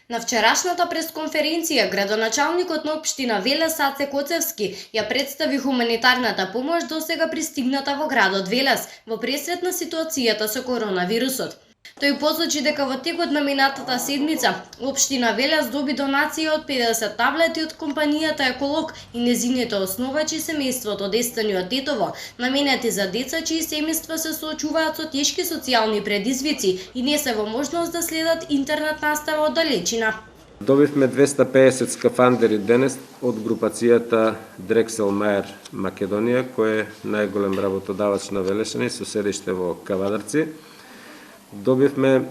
На вчерашната пресконференција, градоначалникот на општина Велес Аце Коцевски ја представи хуманитарната помош досега пристигната во градот Велес во пресвет на ситуацијата со коронавирусот. Тој посочи дека во текот на минатата седмица општина Велес доби донација од 50 таблети од компанијата Еколог и незините основачи семејството Дестани од Тетово, наменети за деца чии семејства се соочуваат со тешки социјални предизвици и не се во можност да следат интернет настава од далечина. Добивме 250 скафандери денес од групацијата Дрекселмајер Македонија, кој е најголем работодавач на Велешани со седиште во Кавадарци. Добивме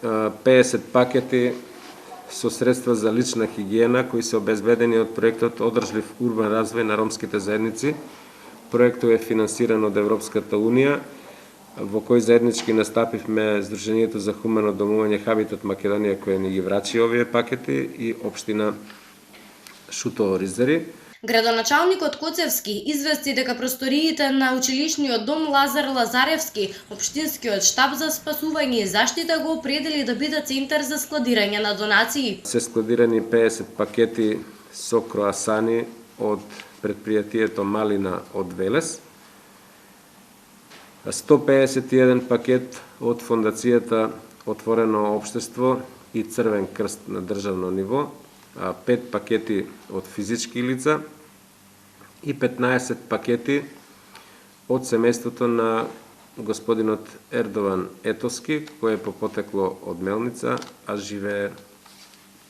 50 пакети со средства за лична хигиена кои се обезбедени од проектот Одржлив урбан развој на ромските заедници. Проектот е финансиран од Европската Унија, во кој заеднички настапивме Сдруженијето за хумано домување Хабитат Македонија кој ни ги врачи овие пакети и општина Шутово Ризери. Градоначалникот Коцевски извести дека просториите на училишниот дом Лазар Лазаревски, општинскиот штаб за спасување и заштита го определи да биде центар за складирање на донации. Се складирани 50 пакети со кроасани од предпријатието Малина од Велес, 151 пакет од фондацијата Отворено општество и Црвен крст на државно ниво, 5 пакети од физички лица и 15 пакети од семејството на господинот Ердован Етоски, кој е по потекло од Мелница, а живее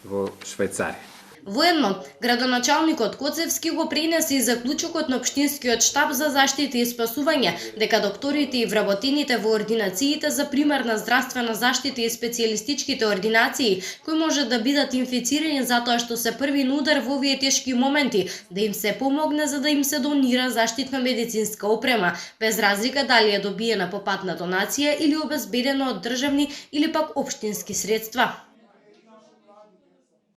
во Швајцарија. Воедно, градоначалникот Коцевски го пренесе и заклучокот на општинскиот штаб за заштита и спасување, дека докторите и вработените во ординациите за примарна здравствена заштита и специјалистичките ординации, кои може да бидат инфицирани затоа што се први на удар во овие тешки моменти, да им се помогне за да им се донира заштитна медицинска опрема, без разлика дали е добиена по пат на донација или обезбедена од државни или пак општински средства.